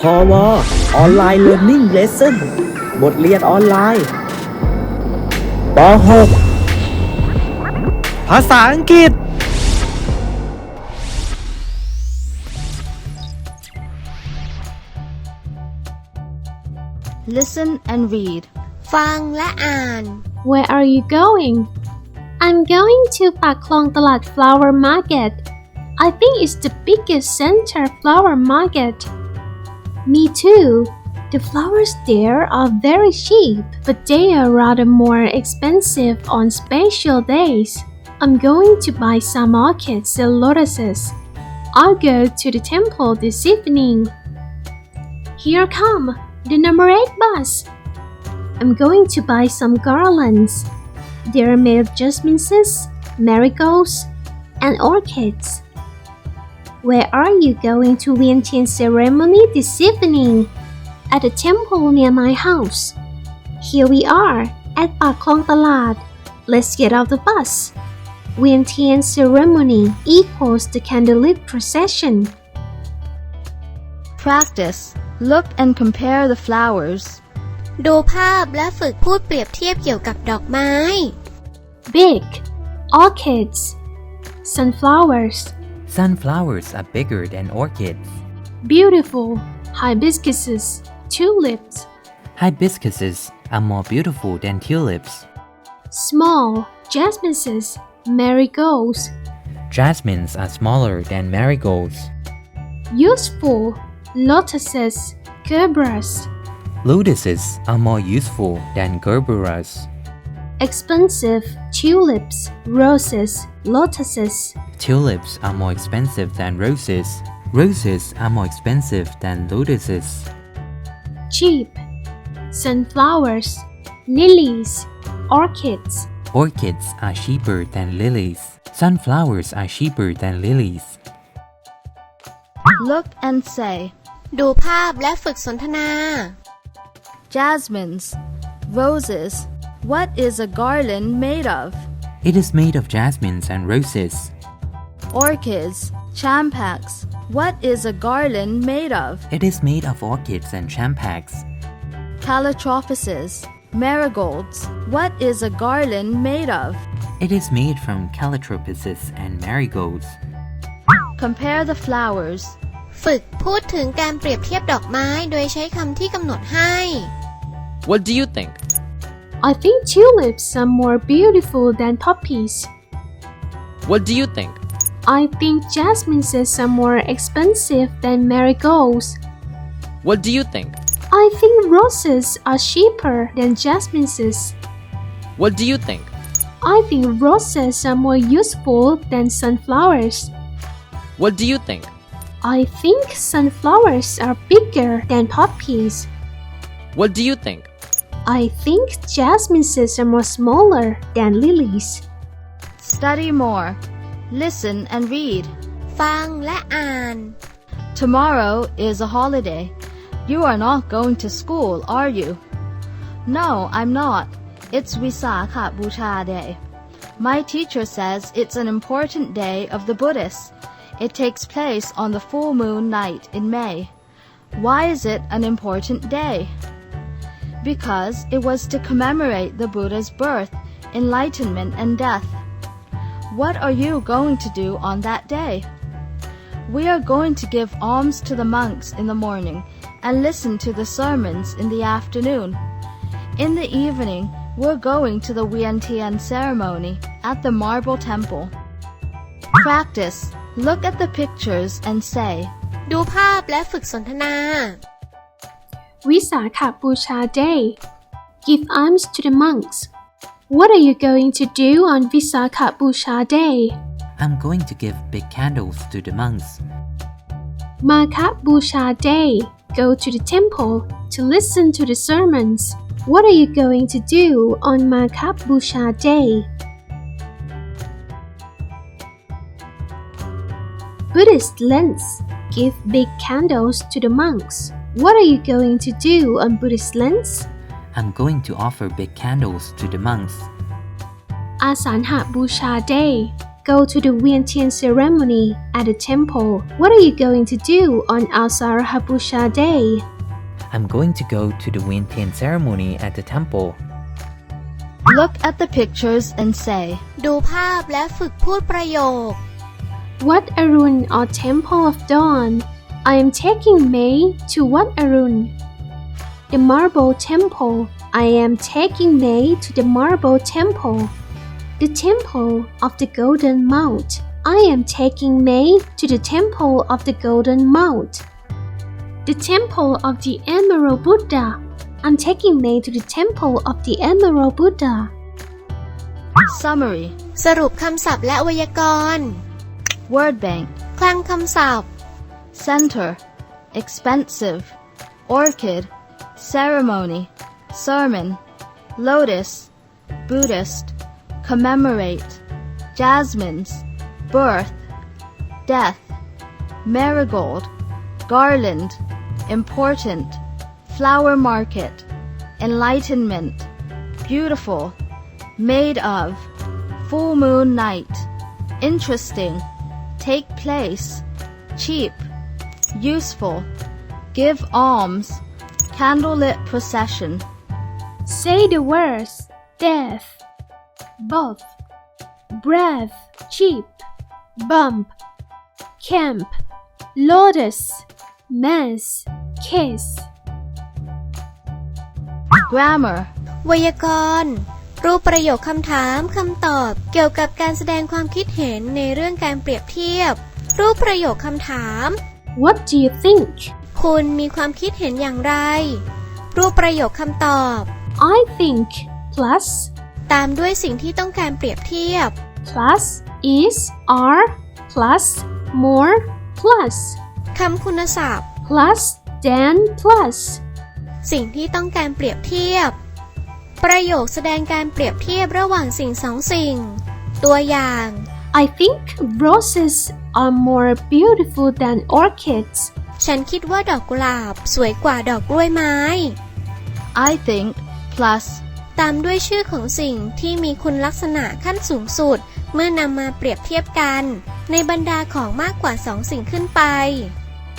พวออนไลน์ Learning Lesson บทเรียนออนไลน์ป .6 ภาษาอังกฤษ Listen and read. ฟังและอ่าน Where are you going? I'm going to Paklong Talat Flower Market. I think it's the biggest center flower market. Me too. The flowers there are very cheap, but they are rather more expensive on special days. I'm going to buy some orchids and lotuses. I'll go to the temple this evening. Here come the number 8 bus. I'm going to buy some garlands. They are made of jasmines, marigolds, and orchids. Where are you going to Vientiane ceremony this evening? At the temple near my house. Here we are at Paklong Talat. Let's get off the bus. Vientiane ceremony equals the candlelit procession. Practice. Look and compare the flowers. ดูภาพและฝึกพูดเปรียบเทียบเกี่ยวกับดอกไม้ Big. Orchids. Sunflowers. Sunflowers are bigger than orchids. Beautiful. Hibiscuses. Tulips. Hibiscuses are more beautiful than tulips. Small. Jasmines. Marigolds. Jasmines are smaller than marigolds. Useful. Lotuses. Gerberas. Lotuses are more useful than gerberas. Expensive. Tulips. Roses. Lotuses. Tulips are more expensive than roses. Roses are more expensive than lotuses. Cheap. Sunflowers. Lilies. Orchids. Orchids are cheaper than lilies. Sunflowers are cheaper than lilies. Look and say. ดูภาพและฝึกสนทนา Jasmines. Roses. What is a garland made of? It is made of jasmines and roses. Orchids. Champax. What is a garland made of? It is made of orchids and champax. Calotrophysis. Marigolds. What is a garland made of? It is made from calotrophysis and marigolds. Compare the flowers. ฝึกพูดถึงการเปรียบเทียบดอกไม้โดยใช้คำที่กำหนดให้ What do you think? I think tulips are more beautiful than poppies. What do you think? I think jasmines are more expensive than marigolds. What do you think? I think roses are cheaper than jasmines. What do you think? I think roses are more useful than sunflowers. What do you think? I think sunflowers are bigger than poppies. What do you think? I think jasmines are more smaller than lilies. Study more. Listen and read. ฟังและอ่าน Tomorrow is a holiday. You are not going to school, are you? No, I'm not. It's Visakha Busha Day. My teacher says it's an important day of the Buddhists. It takes place on the full moon night in May. Why is it an important day? Because it was to commemorate the Buddha's birth, enlightenment, and death. What are you going to do on that day? We are going to give alms to the monks in the morning and listen to the sermons in the afternoon. In the evening, we're going to the Vientiane ceremony at the Marble Temple. Practice. Look at the pictures and say. ดูภาพและฝึกสนทนา Visakha Busha Day. Give alms to the monks. What are you going to do on Visakha Busha Day? I'm going to give big candles to the monks. Makha Busha Day. Go to the temple to listen to the sermons. What are you going to do on Makha Busha Day? Buddhist lents. Give big candles to the monks. What are you going to do on Buddhist lents? I'm going to offer big candles to the monks. Asanha Busha Day. go to the Vientiane ceremony at the temple. What are you going to do on Asarhabusha Day? I'm going to go to the Vientiane ceremony at the temple. Look at the pictures and say, ดูภาพและฝึกพูดประโยค What Arun or Temple of Dawn? I am taking May to what Arun? The Marble Temple. I am taking May to the Marble Temple. The Temple of the Golden Mount. I am taking May to the Temple of the Golden Mount. The Temple of the Emerald Buddha. I'm taking May to the Temple of the Emerald Buddha. Summary, สรุปคำศัพท์และไวยากรณ์ Word Bank, คลังคำศัพท์ Center, Expensive, Orchid, Ceremony, Sermon, Lotus, Buddhist, Commemorate, Jasmines, Birth, Death, Marigold, Garland, Important, Flower Market, Enlightenment, Beautiful, Made of, Full Moon Night, Interesting, Take Place, Cheap, Useful, Give Alms, Candlelit Procession. Say the words death, both, breath, cheap, bump, camp, lotus, mass, kiss. Grammar, ไวยากรณ์รูปประโยคคำถามคำตอบเกี่ยวกับการแสดงความคิดเห็นในเรื่องการเปรียบเทียบรูปประโยคคำถาม What do you think? คุณมีความคิดเห็นอย่างไรรูปประโยคคำตอบ I think plus ตามด้วยสิ่งที่ต้องการเปรียบเทียบ plus is are plus more plus คำคุณศัพท์ plus than plus สิ่งที่ต้องการเปรียบเทียบประโยคแสดงการเปรียบเทียบระหว่างสิ่งสองสิ่งตัวอย่าง I think roses are more beautiful than orchids ฉันคิดว่าดอกกุหลาบสวยกว่าดอกกล้วยไม้ I think, plus, ตามด้วยชื่อของสิ่งที่มีคุณลักษณะขั้นสูงสุดเมื่อนำมาเปรียบเทียบกันในบรรดาของมากกว่าสองสิ่งขึ้นไป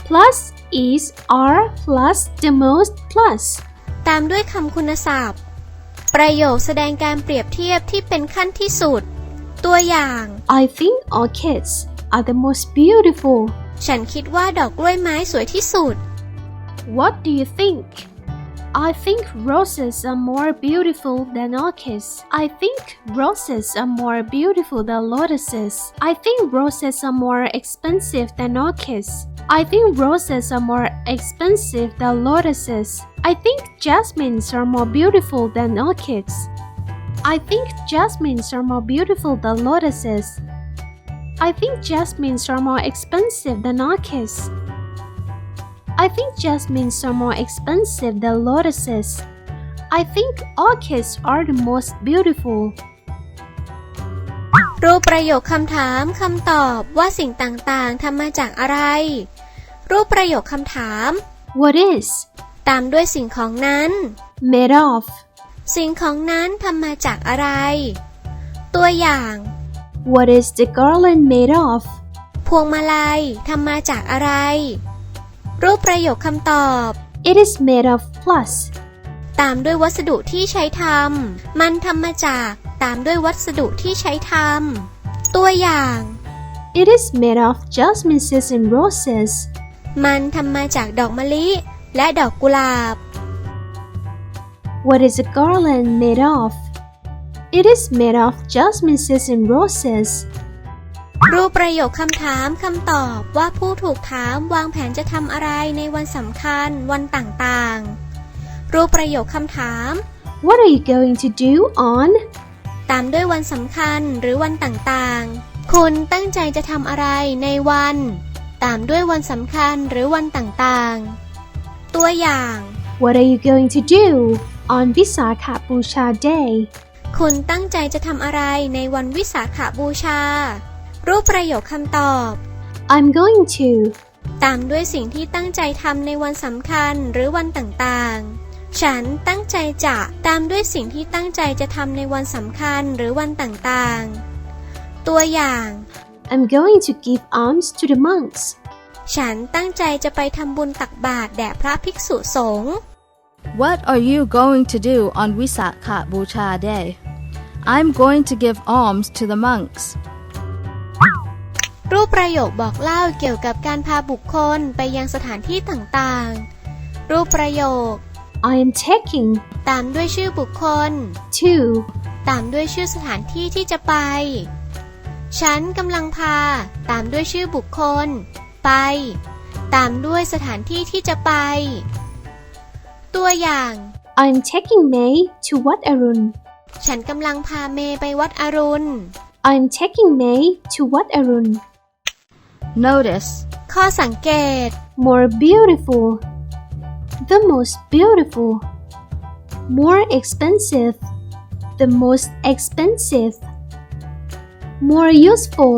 plus is are plus the most plus ตามด้วยคำคุณศัพท์ประโยคแสดงการเปรียบเทียบที่เป็นขั้นที่สุดตัวอย่าง I think orchids are the most beautiful ฉันคิดว่าดอกกล้วยไม้สวยที่สุด What do you think? I think roses are more beautiful than orchids. I think roses are more beautiful than lotuses. I think roses are more expensive than orchids. I think roses are more expensive than lotuses. I think jasmines are more beautiful than orchids. I think jasmines are more beautiful than lotuses. I think jasmines are more expensive than orchids. I think jasmines are more expensive than lotuses. I think orchids are the most beautiful. รูปประโยคคำถามคำตอบว่าสิ่งต่างๆทำมาจากอะไรรูปประโยคคำถาม What is ตามด้วยสิ่งของนั้น made of? สิ่งของนั้นทำมาจากอะไรตัวอย่าง What is the garland made of? พวงมาลัยทำมาจากอะไรรูปประโยคคำตอบ It is made of plus. ตามด้วยวัสดุที่ใช้ทำมันทำมาจากตามด้วยวัสดุที่ใช้ทำตัวอย่าง It is made of jasmine and roses. มันทำมาจากดอกมะลิและดอกกุหลาบ What is a garland made of? It is made of jasmine and roses. รูปประโยคคำถามคำตอบว่าผู้ถูกถามวางแผนจะทำอะไรในวันสำคัญวันต่างๆรูปประโยคคำถาม What are you going to do on? ตามด้วยวันสำคัญหรือวันต่างๆคุณตั้งใจจะทำอะไรในวันตามด้วยวันสำคัญหรือวันต่างๆตัวอย่าง What are you going to do on Visakha Busha Day? คุณตั้งใจจะทำอะไรในวันวิสาขบูชารูปประโยคคำตอบ I'm going to ตามด้วยสิ่งที่ตั้งใจทำในวันสำคัญหรือวันต่างๆฉันตั้งใจจะตามด้วยสิ่งที่ตั้งใจจะทำในวันสำคัญหรือวันต่างๆ ตัวอย่าง I'm going to give alms to the monks. ฉันตั้งใจจะไปทำบุญตักบาตรแด่พระภิกษุสงฆ์ What are you going to do on Visakha Bhucha Day? I'm going to give alms to the monks. รูปประโยคบอกเล่าเกี่ยวกับการพาบุคคลไปยังสถานที่ต่างๆรูปประโยค I am taking ตามด้วยชื่อบุคคล to ตามด้วยชื่อสถานที่ที่จะไปฉันกำลังพาตามด้วยชื่อบุคคลไปตามด้วยสถานที่ที่จะไปตัวอย่าง I'm taking May to Wat Arun. ฉันกำลังพาเมย์ไปวัดอรุณ I'm taking May to Wat Arun. Notice. ข้อสังเกต More beautiful. The most beautiful. More expensive. The most expensive. More useful.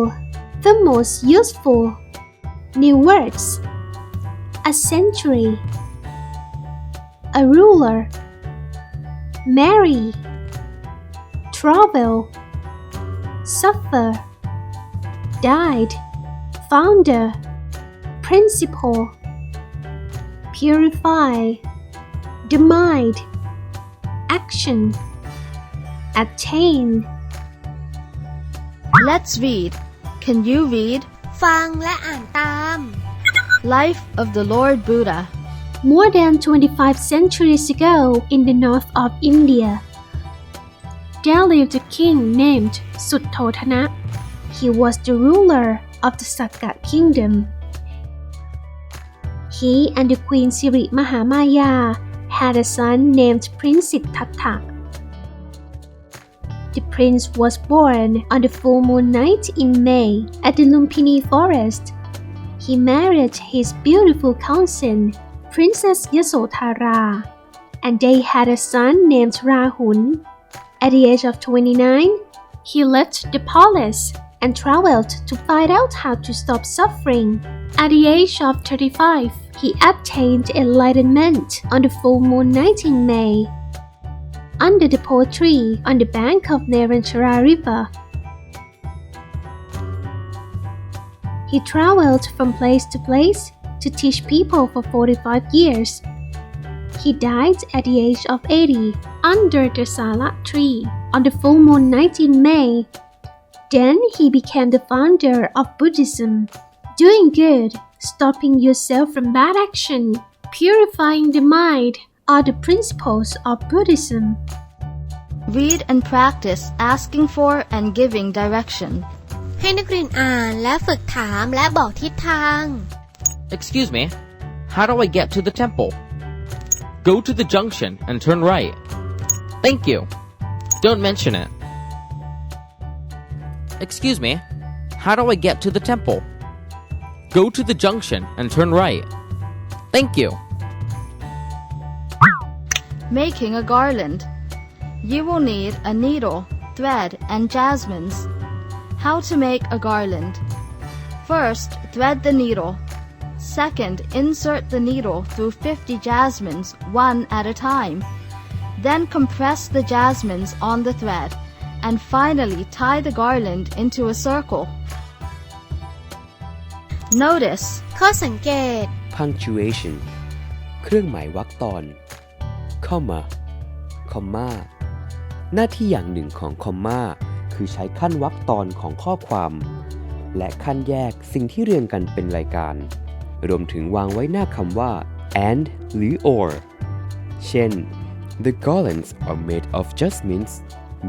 The most useful. New words. A century. A ruler. Marry. Travel. Suffer. Died. Founder. Principle. Purify. The mind. Action. Attain. Let's read. Can you read? ฟังและอ่านตาม Life of the Lord Buddha. More than 25 centuries ago in the north of India, there lived a king named Suttotana. He was the ruler of the Sakka kingdom. He and the queen Siri Mahamaya had a son named Prince Siddhartha. The prince was born on the full moon night in May at the Lumpini forest. He married his beautiful cousin, Princess Yasodhara, and they had a son named Rahul. At the age of 29, he left the palace and traveled to find out how to stop suffering. At the age of 35, he attained enlightenment on the full moon night in May, under the pearl tree on the bank of Neranchara River. He traveled from place to place to teach people for 45 years. He died at the age of 80 under the Sala tree on the full moon night in May. Then he became the founder of Buddhism. Doing good, stopping yourself from bad action, purifying the mind are the principles of Buddhism. Read and practice asking for and giving direction. ให้นักเรียนอ่านและฝึกถามและบอกทิศทาง Excuse me, how do I get to the temple? Go to the junction and turn right. Thank you. Don't mention it. Excuse me, how do I get to the temple? Go to the junction and turn right. Thank you. Making a garland. You will need a needle, thread, and jasmines. How to make a garland. First, thread the needle. Second, insert the needle through 50 jasmines, one at a time. Then compress the jasmines on the thread, and finally tie the garland into a circle. Notice. ข้อสังเกต punctuation เครื่องหมายวรรคตอน comma comma หน้าที่อย่างหนึ่งของ comma คือใช้ขั้นวรรคตอนของข้อความและขั้นแยกสิ่งที่เรียงกันเป็นรายการรวมถึงวางไว้หน้าคำว่า and หรือ or เช่น The garlands are made of jasmines,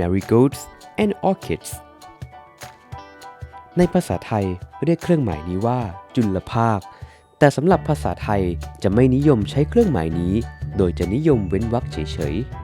marigolds and orchids ในภาษาไทยเรียกเครื่องหมายนี้ว่าจุลภาคแต่สำหรับภาษาไทยจะไม่นิยมใช้เครื่องหมายนี้โดยจะนิยมเว้นวรรคเฉยๆ